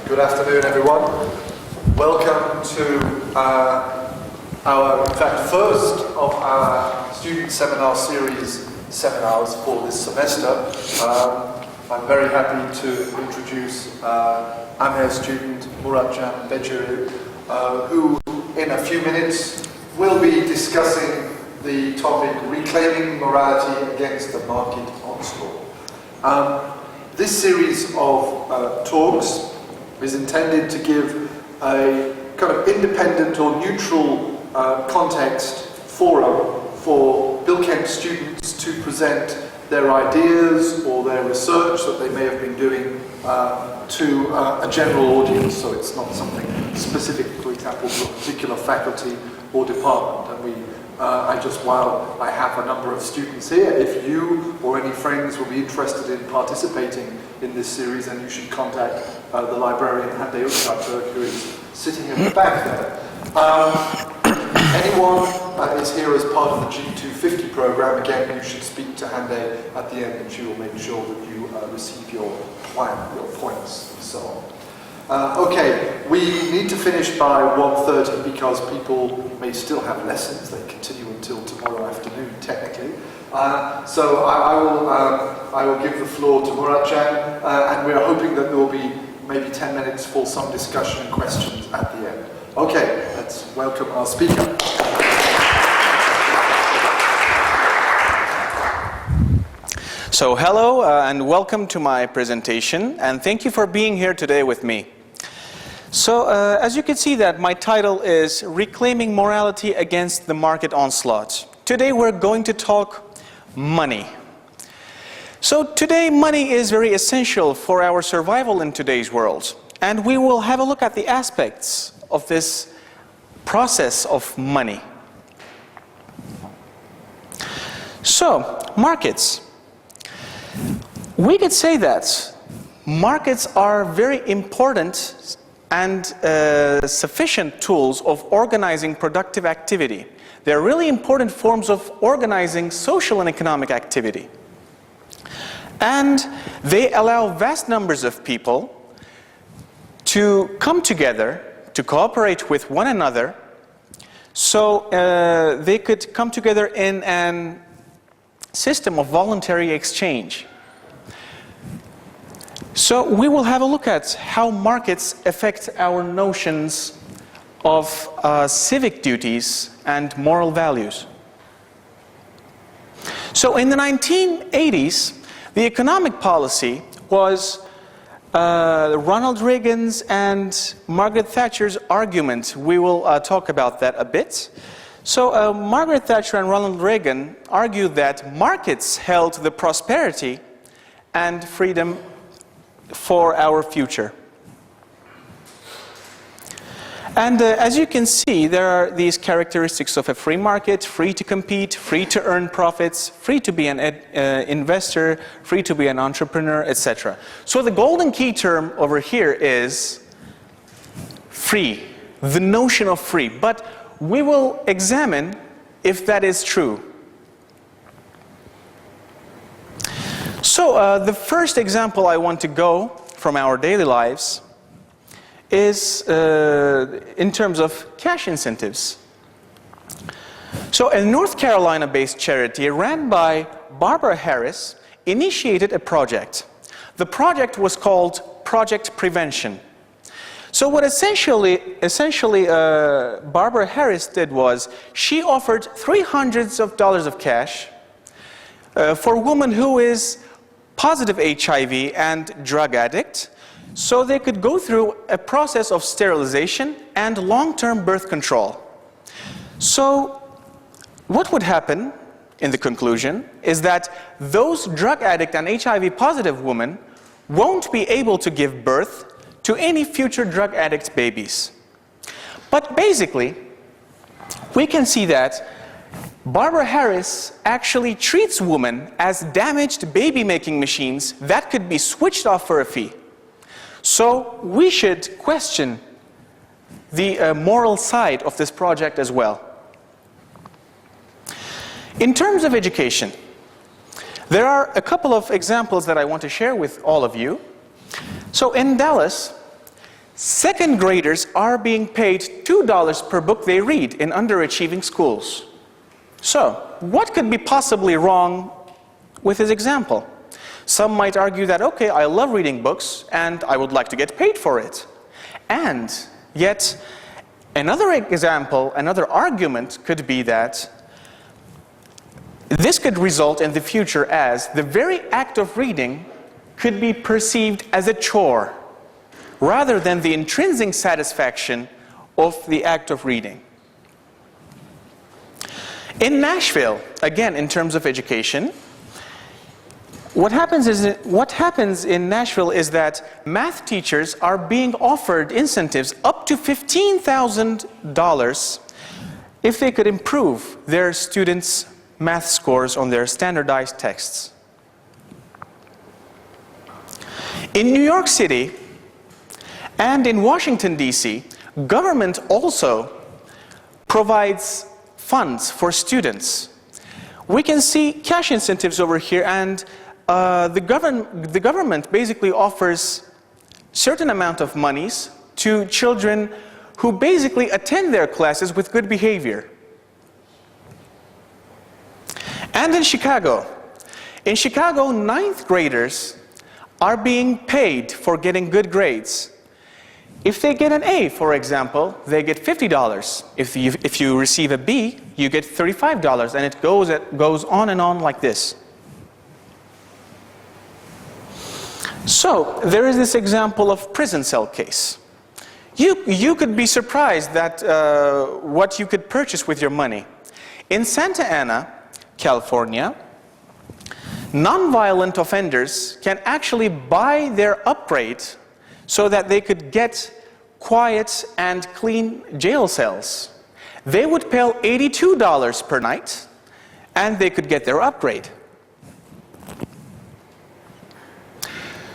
Good afternoon, everyone. Welcome to our, in fact, first of our student seminar series seminars for this semester. I'm very happy to introduce AMER student Murat Becerir, who in a few minutes will be discussing the topic Reclaiming Morality Against the Market Onslaught. This series of talks is intended to give a kind of independent or neutral context forum for Bilkent students to present their ideas or their research that they may have been doing to a general audience, so it's not something specific, for example, to a particular faculty or department. And while I have a number of students here, if you or any friends will be interested in participating in this series, then you should contact the librarian Hande Uçakberk, who is sitting in the back there. Anyone is here as part of the G250 program. Again, you should speak to Hande at the end, and she will make sure that you receive your points, and so on. Okay, we need to finish by 1:30 because people may still have lessons. They continue until tomorrow afternoon, technically. So I will give the floor to Murat, and we are hoping that there will be maybe 10 minutes for some discussion and questions at the end. Okay, let's welcome our speaker. So hello and welcome to my presentation, and thank you for being here today with me. So as you can see that my title is Reclaiming Morality Against the Market Onslaught. Today we're going to talk money. So today money is very essential for our survival in today's world, and we will have a look at the aspects of this process of money. So, markets. We could say that markets are very important and sufficient tools of organizing productive activity. They're really important forms of organizing social and economic activity. And they allow vast numbers of people to come together, to cooperate with one another, so they could come together in a system of voluntary exchange. So we will have a look at how markets affect our notions of civic duties and moral values. So in the 1980s, the economic policy was Ronald Reagan's and Margaret Thatcher's argument. We will talk about that a bit. So Margaret Thatcher and Ronald Reagan argued that markets held the prosperity and freedom for our future. And as you can see, there are these characteristics of a free market: free to compete, free to earn profits, free to be an investor, free to be an entrepreneur, etc. So the golden key term over here is free, the notion of free. But we will examine if that is true. So the first example I want to go from our daily lives is in terms of cash incentives. So a North Carolina-based charity ran by Barbara Harris initiated a project. The project was called Project Prevention. So what essentially Barbara Harris did was she offered $300 of cash for a woman who is positive HIV and drug addict, so they could go through a process of sterilization and long-term birth control. So what would happen in the conclusion is that those drug addict and HIV positive women won't be able to give birth to any future drug addict babies. But basically, we can see that Barbara Harris actually treats women as damaged baby-making machines that could be switched off for a fee. So we should question the moral side of this project as well. In terms of education, there are a couple of examples that I want to share with all of you. So in Dallas, Second graders are being paid $2 per book they read in underachieving schools. So, what could be possibly wrong with his example? Some might argue that, okay, I love reading books and I would like to get paid for it. And yet, another example, another argument could be that this could result in the future as the very act of reading could be perceived as a chore, rather than the intrinsic satisfaction of the act of reading. In Nashville, again, in terms of education, what happens in Nashville is that math teachers are being offered incentives up to $15,000 if they could improve their students' math scores on their standardized texts. In New York City and in Washington, D.C., government also provides funds for students. We can see cash incentives over here, and the government basically offers certain amount of monies to children who basically attend their classes with good behavior. And in Chicago, ninth graders are being paid for getting good grades. If they get an A, for example, they get $50. If you receive a B, you get $35, and it goes on and on like this. So, there is this example of prison cell case. You could be surprised that what you could purchase with your money. In Santa Ana, California, non-violent offenders can actually buy their upgrade so that they could get quiet and clean jail cells. They would pay $82 per night, and they could get their upgrade.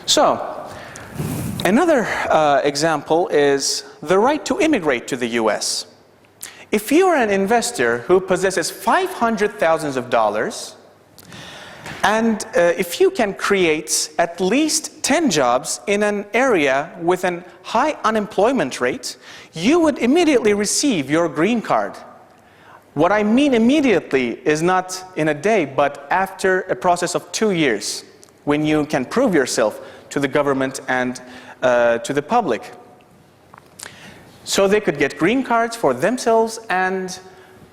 So, another example is the right to immigrate to the US. If you are an investor who possesses $500,000, and if you can create at least 10 jobs in an area with a high unemployment rate, you would immediately receive your green card. What I mean immediately is not in a day, but after a process of 2 years, when you can prove yourself to the government and to the public. So they could get green cards for themselves and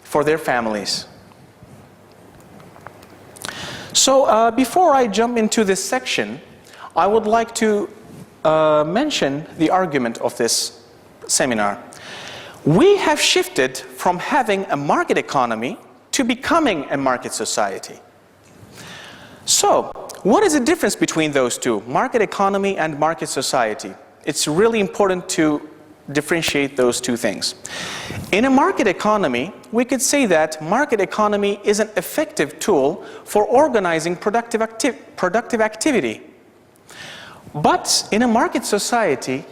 for their families. So before I jump into this section, I would like to mention the argument of this seminar. We have shifted from having a market economy to becoming a market society. So, what is the difference between those two, market economy and market society? It's really important to differentiate those two things. In a market economy, we could say that market economy is an effective tool for organizing productive activity. But in a market society,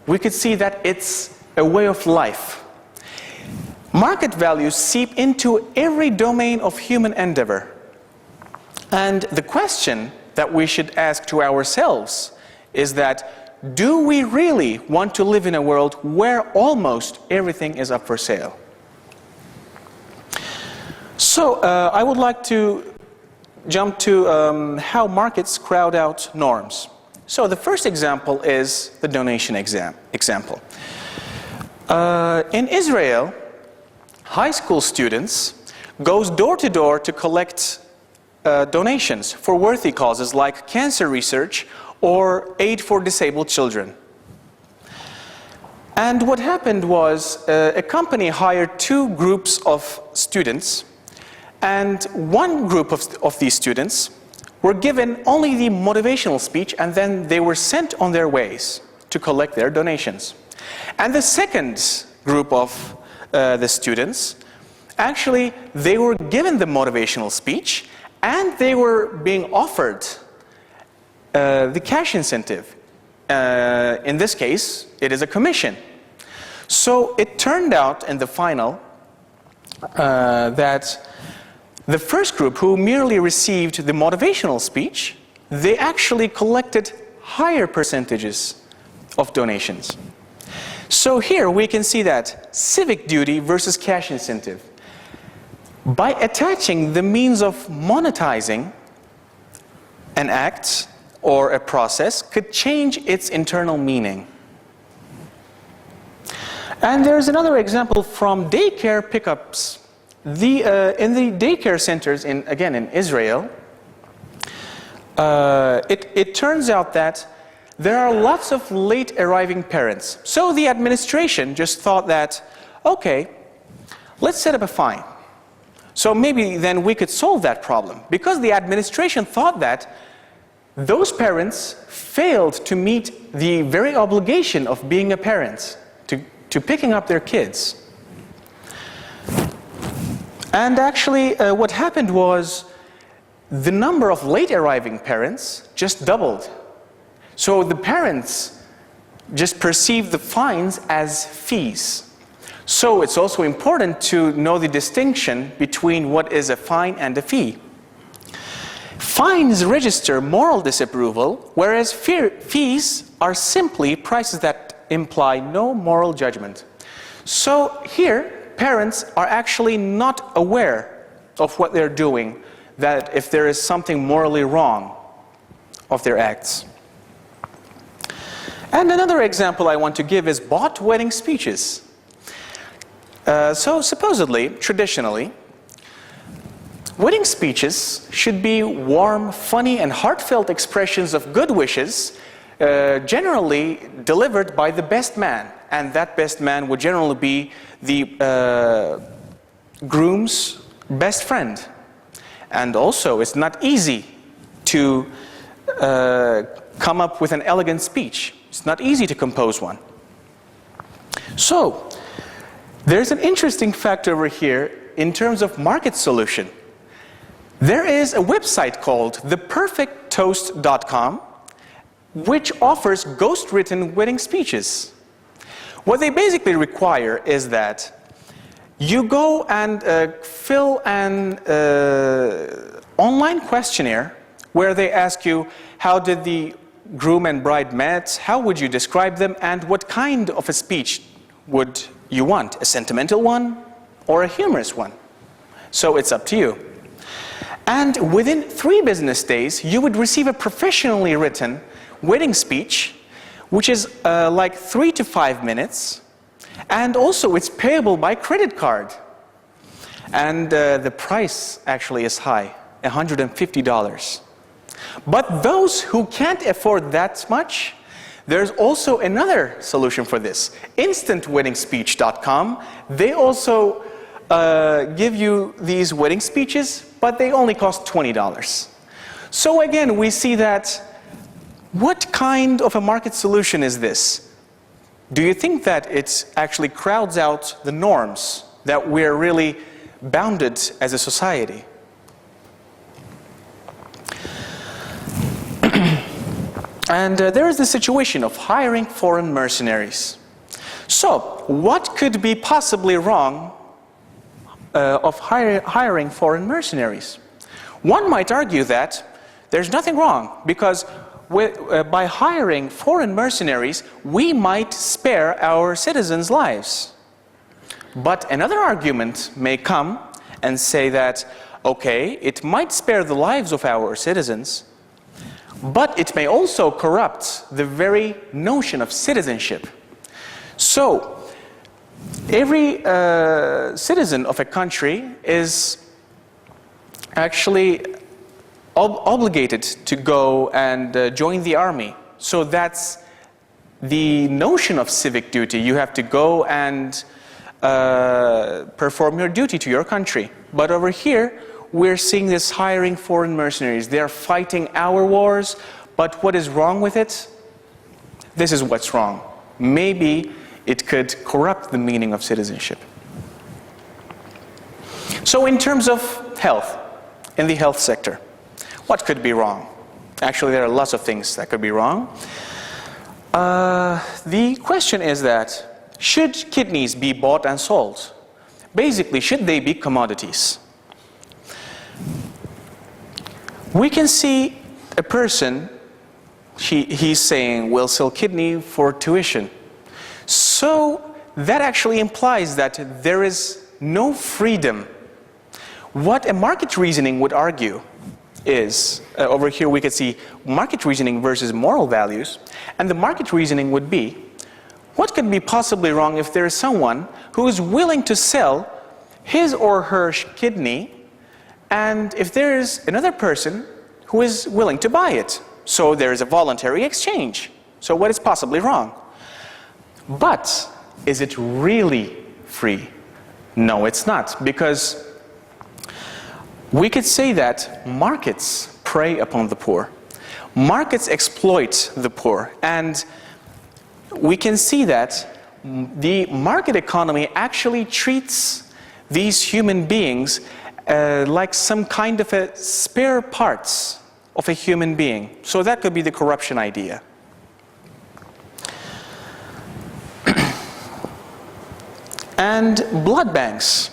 we could see that it's a way of life. Market values seep into every domain of human endeavor. And the question that we should ask to ourselves is that, do we really want to live in a world where almost everything is up for sale? So I would like to jump to how markets crowd out norms. So the first example is the donation example. In Israel, high school students goes door to door to collect donations for worthy causes like cancer research or aid for disabled children. And what happened was a company hired two groups of students, and one group of these students were given only the motivational speech, and then they were sent on their ways to collect their donations. And the second group of the students, actually they were given the motivational speech, and they were being offered the cash incentive. In this case, it is a commission. So it turned out in the final that the first group, who merely received the motivational speech, they actually collected higher percentages of donations. So here we can see that civic duty versus cash incentive. By attaching the means of monetizing an act or a process could change its internal meaning. And there's another example from daycare pickups. In the daycare centers, again in Israel, it turns out that there are lots of late arriving parents. So the administration just thought that, okay, let's set up a fine. So maybe then we could solve that problem. Because the administration thought that those parents failed to meet the very obligation of being a parent, to picking up their kids. And actually what happened was the number of late arriving parents just doubled. So the parents just perceive the fines as fees. So it's also important to know the distinction between what is a fine and a fee. Fines register moral disapproval, whereas fees are simply prices that imply no moral judgment. So here, parents are actually not aware of what they're doing, that if there is something morally wrong of their acts. And another example I want to give is bought wedding speeches. So supposedly, traditionally, wedding speeches should be warm, funny, and heartfelt expressions of good wishes, generally delivered by the best man. And that best man would generally be the groom's best friend. And also, it's not easy to come up with an elegant speech. It's not easy to compose one. So, there's an interesting fact over here in terms of market solution. There is a website called theperfecttoast.com which offers ghost-written wedding speeches. What they basically require is that you go and fill an online questionnaire where they ask you how did the groom and bride met, how would you describe them, and what kind of a speech would you want, a sentimental one or a humorous one. So it's up to you. And within 3 business days, you would receive a professionally written wedding speech, which is like 3 to 5 minutes, and also it's payable by credit card. And the price actually is high, $150. But those who can't afford that much, there's also another solution for this. InstantWeddingSpeech.com, they also give you these wedding speeches, but they only cost $20. So again, we see that what kind of a market solution is this? Do you think that it actually crowds out the norms that we're really bounded as a society? And there is the situation of hiring foreign mercenaries. So, what could be possibly wrong of hiring foreign mercenaries? One might argue that there's nothing wrong, because by hiring foreign mercenaries, we might spare our citizens' lives. But another argument may come and say that, okay, it might spare the lives of our citizens, but it may also corrupt the very notion of citizenship. So, every citizen of a country is actually obligated to go and join the army. So that's the notion of civic duty. You have to go and perform your duty to your country. But over here, we're seeing this hiring foreign mercenaries. They're fighting our wars, but what is wrong with it? This is what's wrong. Maybe it could corrupt the meaning of citizenship. So in terms of health, in the health sector, what could be wrong? Actually, there are lots of things that could be wrong. The question is that, should kidneys be bought and sold? Basically, should they be commodities? We can see a person, he's saying, we'll sell kidney for tuition. So that actually implies that there is no freedom. What a market reasoning would argue is, over here we could see market reasoning versus moral values, and the market reasoning would be, what could be possibly wrong if there is someone who is willing to sell his or her kidney, and if there is another person who is willing to buy it? So there is a voluntary exchange. So what is possibly wrong? But is it really free? No, it's not, because we could say that markets prey upon the poor. Markets exploit the poor, and we can see that the market economy actually treats these human beings like some kind of a spare parts of a human being. So that could be the corruption idea. And blood banks.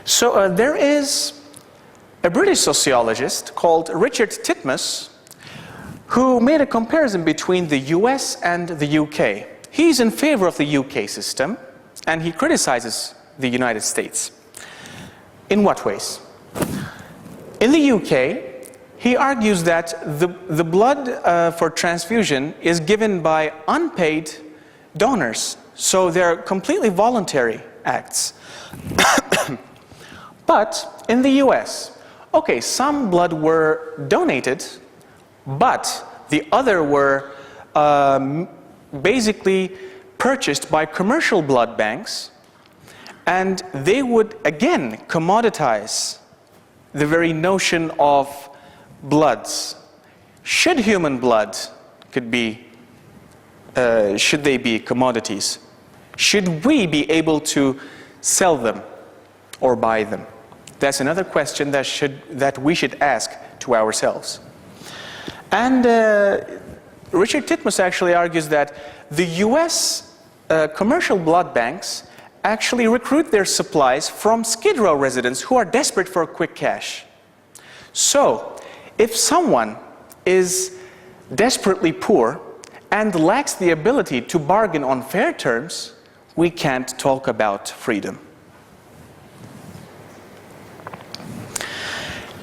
So there is a British sociologist called Richard Titmuss who made a comparison between the US and the UK. He's in favor of the UK system, and he criticizes the United States. In what ways? In the UK, he argues that the blood for transfusion is given by unpaid donors, so they're completely voluntary acts. But in the US, okay, some blood were donated, but the other were basically purchased by commercial blood banks, and they would again commoditize the very notion of bloods. Should human blood should they be commodities? Should we be able to sell them or buy them? That's another question that we should ask to ourselves. And Richard Titmuss actually argues that the US commercial blood banks actually recruit their supplies from Skid Row residents who are desperate for quick cash. So, if someone is desperately poor and lacks the ability to bargain on fair terms, we can't talk about freedom.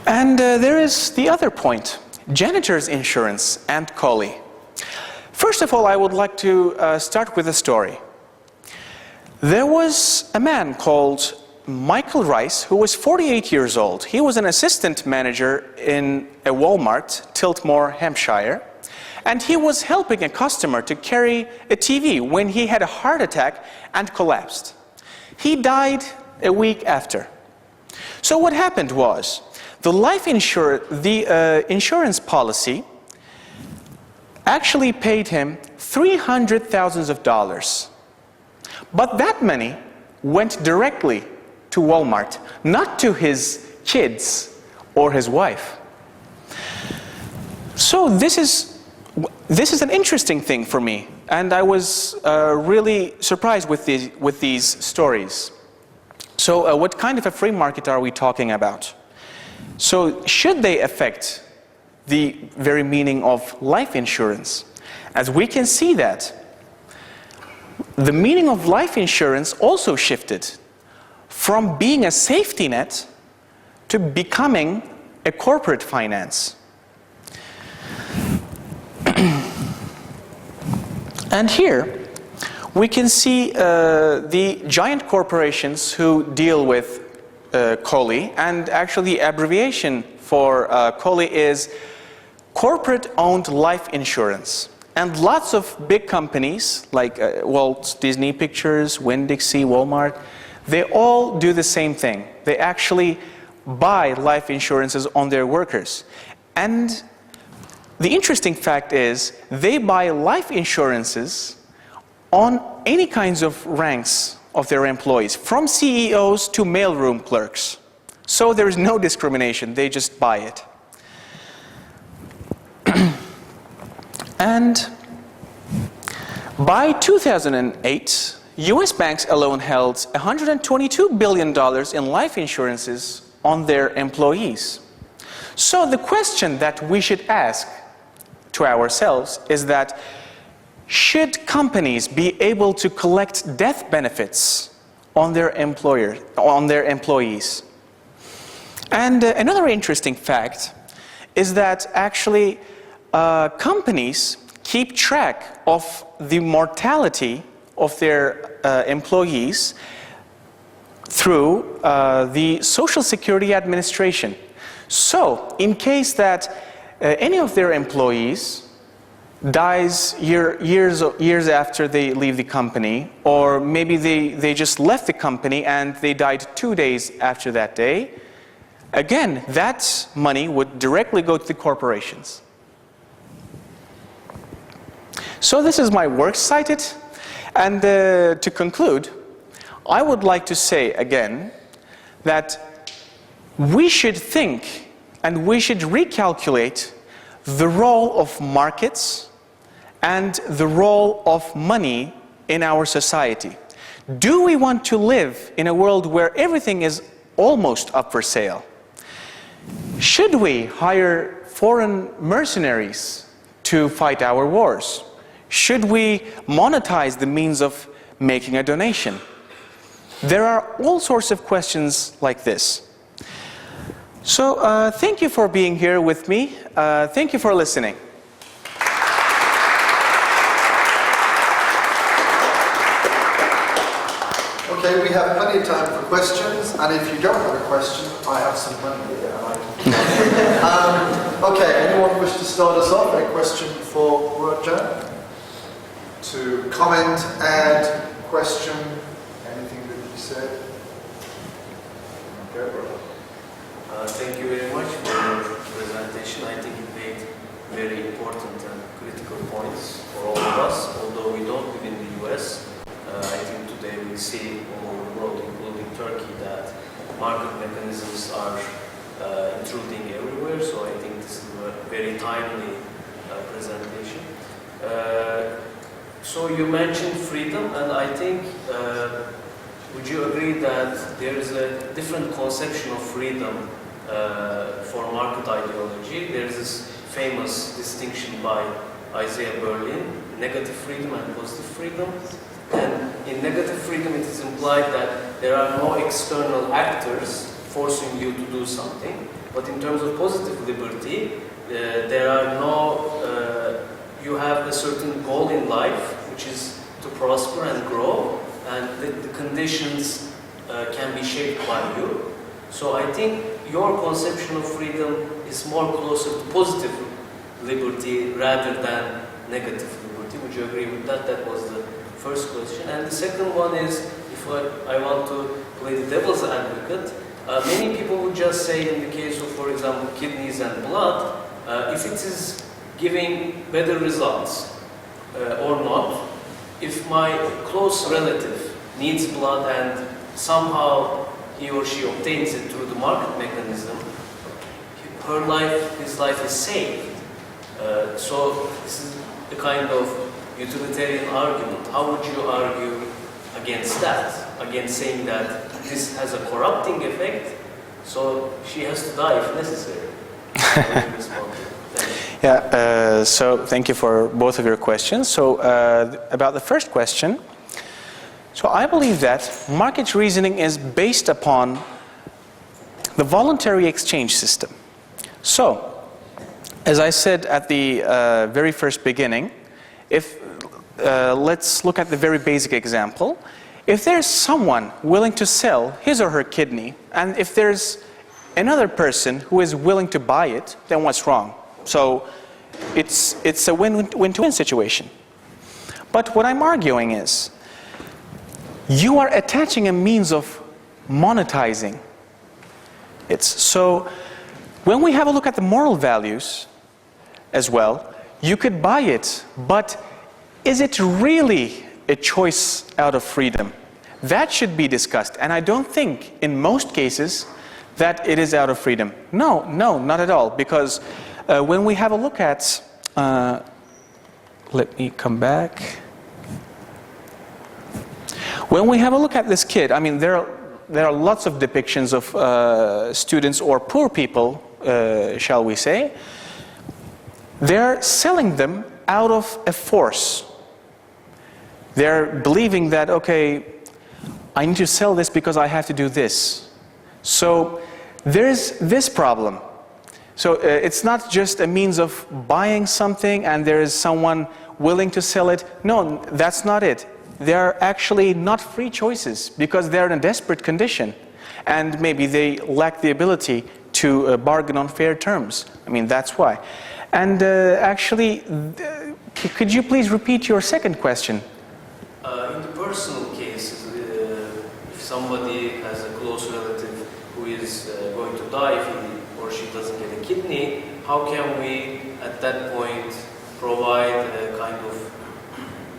And there is the other point, janitor's insurance and COLI. First of all, I would like to start with a story. There was a man called Michael Rice who was 48 years old. He was an assistant manager in a Walmart, Tiltmore, Hampshire, and he was helping a customer to carry a TV when he had a heart attack and collapsed. He died a week after. So what happened was, the insurance policy actually paid him $300,000. But that money went directly to Walmart, not to his kids or his wife. So this is an interesting thing for me, and I was really surprised with these stories. So what kind of a free market are we talking about? So should they affect the very meaning of life insurance? As we can see that the meaning of life insurance also shifted from being a safety net to becoming a corporate finance. And here we can see the giant corporations who deal with COLI, and actually the abbreviation for COLI is corporate-owned life insurance. And lots of big companies like Walt Disney Pictures, Winn-Dixie, Walmart, they all do the same thing. They actually buy life insurances on their workers. And the interesting fact is they buy life insurances on any kinds of ranks of their employees, from CEOs to mailroom clerks. So there is no discrimination, they just buy it. And by 2008, US banks alone held $122 billion in life insurances on their employees. So the question that we should ask to ourselves is that, should companies be able to collect death benefits on their employees? And another interesting fact is that actually companies keep track of the mortality of their employees through the Social Security Administration. So, in case that any of their employees dies years after they leave the company, or maybe they just left the company and they died 2 days after that day, again, that money would directly go to the corporations. So this is my works cited, and to conclude, I would like to say again that we should think and we should recalculate the role of markets and the role of money in our society. Do we want to live in a world where everything is almost up for sale? Should we hire foreign mercenaries to fight our wars? Should we monetize the means of making a donation? There are all sorts of questions like this. So thank you for being here with me. Thank you for listening. Okay, we have plenty of time for questions, and if you don't have a question, I have some money here. And I can okay, anyone wish to start us off? A question for Murat? To comment, add, question, anything that you said? Okay, thank you very much for your presentation. I think it made very important and critical points for all of us. Although we don't live in the US, I think today we see all over the world, including Turkey, that market mechanisms are intruding everywhere. So I think this is a very timely presentation. So you mentioned freedom, and I think, would you agree that there is a different conception of freedom for market ideology? There's this famous distinction by Isaiah Berlin, negative freedom and positive freedom. And in negative freedom, it is implied that there are no external actors forcing you to do something. But in terms of positive liberty, there are no, you have a certain goal in life, which is to prosper and grow, and the conditions can be shaped by you. So I think your conception of freedom is more closer to positive liberty rather than negative liberty. Would you agree with that? That was the first question. And the second one is, if I want to play the devil's advocate, many people would just say, in the case of, for example, kidneys and blood, if it is giving better results or not, if my close relative needs blood and somehow he or she obtains it through the market mechanism, his life is saved. So this is a kind of utilitarian argument. How would you argue against that? Against saying that this has a corrupting effect, so she has to die if necessary. Yeah, so thank you for both of your questions. So about the first question, so I believe that market reasoning is based upon the voluntary exchange system. So, as I said at the very first beginning, if let's look at the very basic example. If there's someone willing to sell his or her kidney, and if there's another person who is willing to buy it, then what's wrong? So it's a win-win situation. But what I'm arguing is, you are attaching a means of monetizing it. So when we have a look at the moral values as well, you could buy it, but is it really a choice out of freedom? That should be discussed, and I don't think in most cases that it is out of freedom. No, not at all, because when we have a look at, let me come back. When we have a look at this kid, I mean, there are lots of depictions of students or poor people, shall we say. They're selling them out of a force. They're believing that, okay, I need to sell this because I have to do this. So there's this problem. So it's not just a means of buying something and there is someone willing to sell it. No, that's not it. They're actually not free choices because they're in a desperate condition. And maybe they lack the ability to bargain on fair terms. I mean, that's why. And actually, could you please repeat your second question? In the personal cases, if somebody has a close relative who is going to die if he or she doesn't get a kidney, how can we, at that point, provide a kind of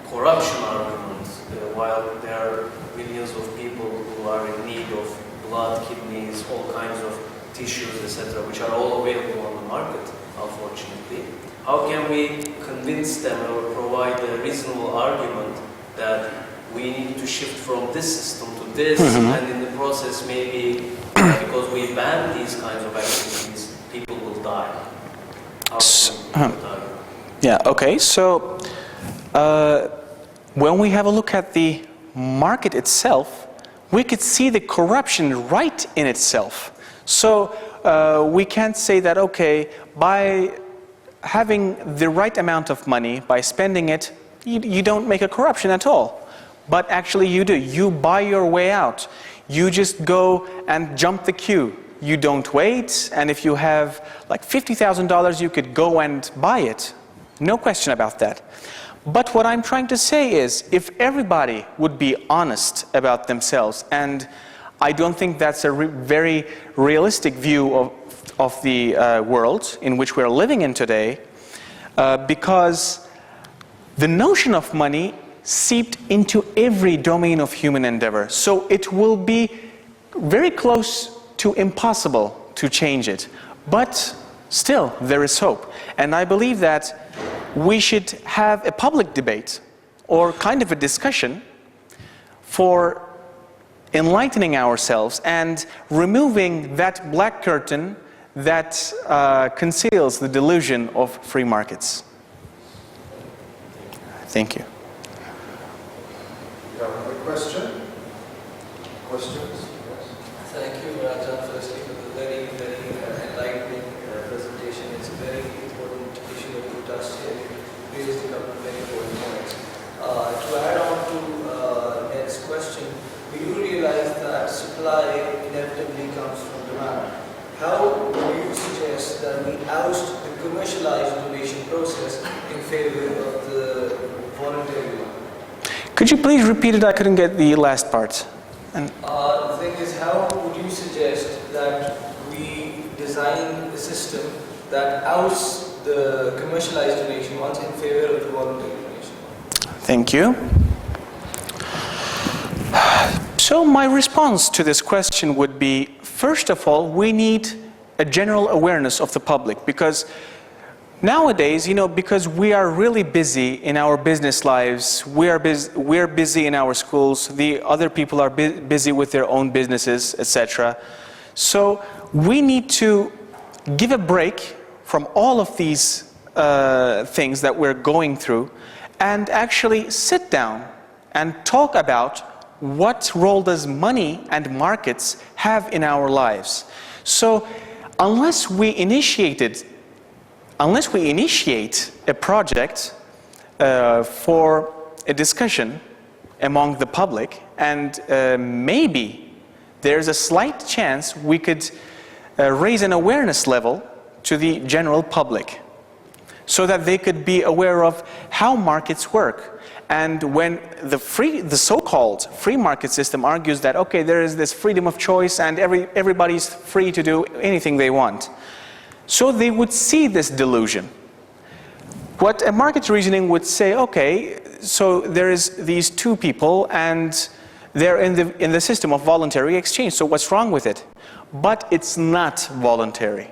corruption argument while there are millions of people who are in need of blood, kidneys, all kinds of tissues, etc., which are all available on the market, unfortunately. How can we convince them or provide a reasonable argument that we need to shift from this system to this, and in the process maybe because we ban these kinds of activities, people will die? How can we die? Yeah, okay, so when we have a look at the market itself, we could see the corruption right in itself. So we can't say that, okay, by having the right amount of money, by spending it, you don't make a corruption at all. But actually you do. You buy your way out. You just go and jump the queue. You don't wait, and if you have like $50,000, you could go and buy it. No question about that. But what I'm trying to say is, if everybody would be honest about themselves, and I don't think that's a very realistic view of the world in which we're living in today, because the notion of money seeped into every domain of human endeavor. So it will be very close to impossible to change it. But still, there is hope. And I believe that we should have a public debate or kind of a discussion for enlightening ourselves and removing that black curtain that conceals the delusion of free markets. Thank you. You have another question? Questions? Yes. Thank you, Murat, firstly, for the very, very enlightening presentation. It's a very important issue that you touched here. You raised a couple of very important points. To add on to next question, we do realize that supply inevitably comes from demand. How do you suggest that we oust the commercialized donation process in favor of the voluntary one? Could you please repeat it? I couldn't get the last part. The thing is, how would you suggest that we design a system that outs the commercialized donation ones in favor of the voluntary donation? Thank you. So my response to this question would be, first of all, we need a general awareness of the public, because nowadays, you know, because we are really busy in our business lives, we're busy in our schools, the other people are busy with their own businesses, etc. So we need to give a break from all of these things that we're going through and actually sit down and talk about what role does money and markets have in our lives. So unless we initiate a project for a discussion among the public, and maybe there's a slight chance we could raise an awareness level to the general public so that they could be aware of how markets work. And when the so-called free market system argues that, okay, there is this freedom of choice and everybody's free to do anything they want, so they would see this delusion. What a market reasoning would say, okay, so there is these two people and they're in the system of voluntary exchange, so what's wrong with it? But it's not voluntary.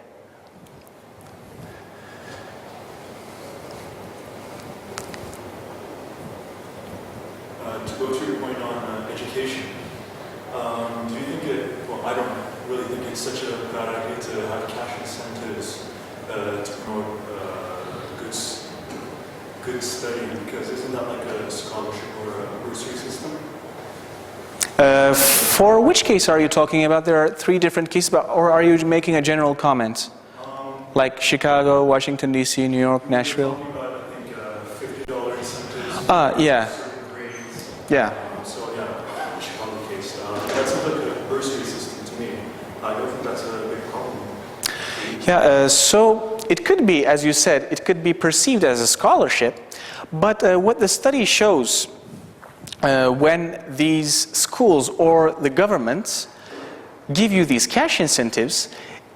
To go to your point on education, do you think well, I don't really think it's such a bad idea to have cash incentives to promote good study, because isn't that like a scholarship or a For which case are you talking about? There are 3 different cases, or are you making a general comment? Like Chicago, Washington, D.C., New York, Nashville? Talking about, I think, $50 incentives. Yeah. Certain grades. Yeah. So yeah, Chicago case. That sounds like a bursary system to me. I don't think that's a big problem. Yeah, so it could be, as you said, it could be perceived as a scholarship, but what the study shows when these schools or the governments give you these cash incentives,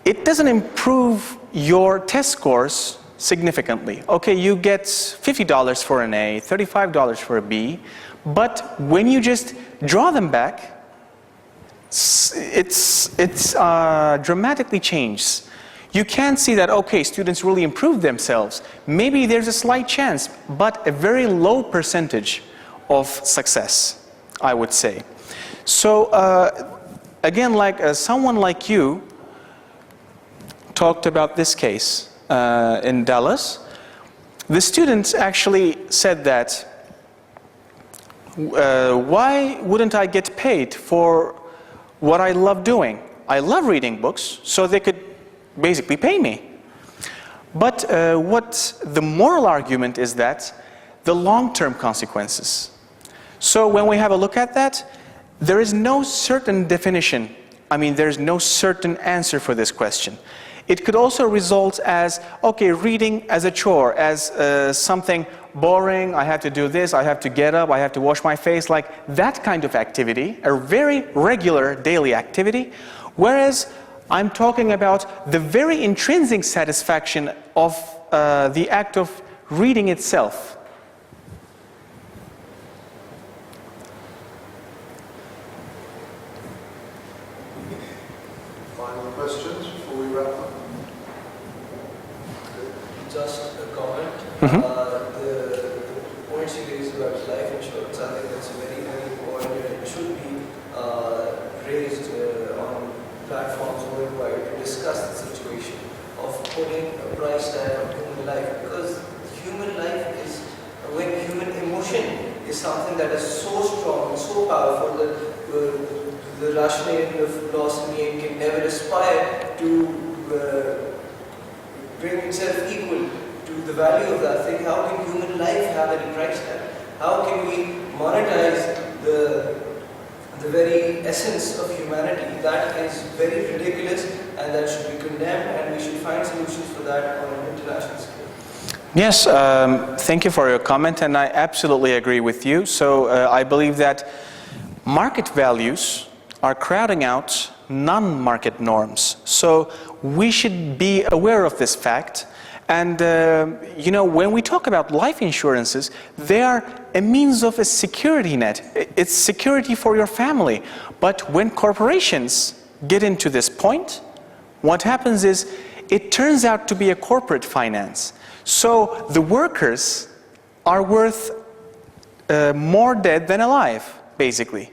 it doesn't improve your test scores significantly. Okay, you get $50 for an A, $35 for a B, but when you just draw them back, it's dramatically changes. You can see that, okay, students really improved themselves. Maybe there's a slight chance, but a very low percentage of success, I would say. So again, like someone like you talked about this case in Dallas, the students actually said that, why wouldn't I get paid for what I love doing? I love reading books, so they could basically pay me. But what the moral argument is that the long-term consequences. So when we have a look at that, there is no certain definition. I mean, there's no certain answer for this question. It could also result as, okay, reading as a chore, as something boring, I have to do this, I have to get up, I have to wash my face, like that kind of activity, a very regular daily activity, whereas I'm talking about the very intrinsic satisfaction of the act of reading itself. Final questions before we wrap up? Just a comment. Mhm. The points you raised about life insurance, I think that's very, very important, and it should be raised on platforms worldwide to discuss the situation of putting a price tag on human life, because human life is, when human emotion is something that is so strong and so powerful that the rationality of loss and gain can never aspire to bring itself equal to the value of that thing. How can human life have any price tag? How can we monetize the very essence of humanity? That is very ridiculous, and that should be condemned, and we should find solutions for that on an international scale. Yes, thank you for your comment, and I absolutely agree with you. So I believe that market values are crowding out non-market norms. So we should be aware of this fact. And you know, when we talk about life insurances, they are a means of a security net. It's security for your family. But when corporations get into this point, what happens is it turns out to be a corporate finance. So the workers are worth more dead than alive, basically.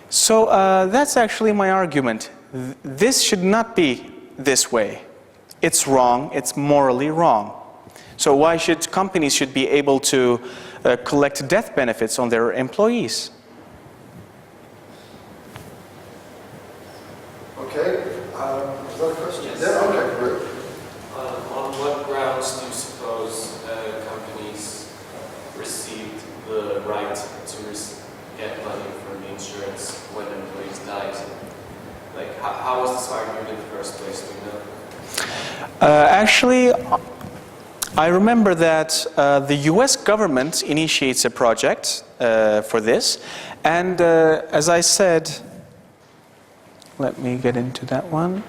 So that's actually my argument. This should not be this way. It's wrong, it's morally wrong. So why should companies should be able to collect death benefits on their employees? Okay, is that a question? Yes. Yeah, okay, great. On what grounds do you suppose companies received the right to get money from the insurance when employees died? Like, how was this argued in the first place? Do you know? Actually, I remember that the US government initiates a project for this, and as I said, let me get into that one.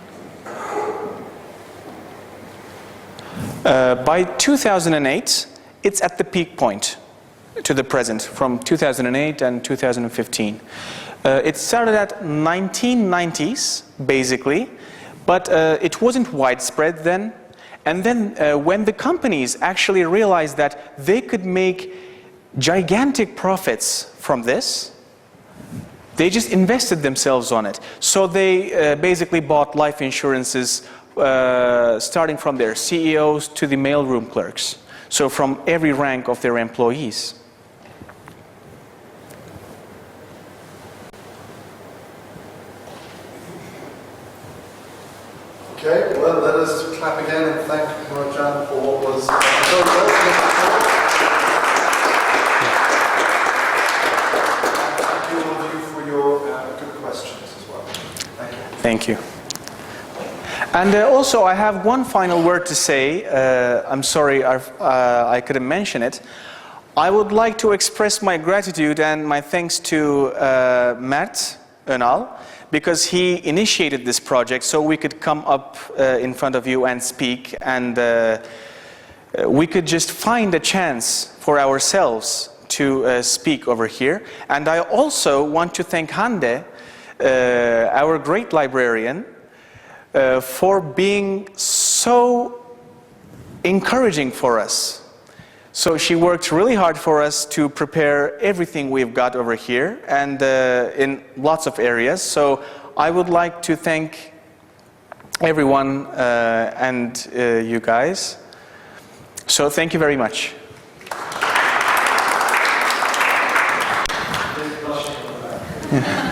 By 2008, it's at the peak point to the present, from 2008 and 2015. It started at 1990s, basically, but it wasn't widespread then. And then when the companies actually realized that they could make gigantic profits from this, they just invested themselves on it. So they basically bought life insurances starting from their CEOs to the mailroom clerks. So from every rank of their employees. Okay, well, let us clap again and thank Murat for what was very well. Thank you all of you for your good questions as well. Thank you. Thank you. And also, I have one final word to say. I'm sorry I couldn't mention it. I would like to express my gratitude and my thanks to Mert Önal, because he initiated this project so we could come up in front of you and speak, and we could just find a chance for ourselves to speak over here. And I also want to thank Hande, our great librarian, for being so encouraging for us. So she worked really hard for us to prepare everything we've got over here, and in lots of areas. So I would like to thank everyone and you guys. So thank you very much. Yeah.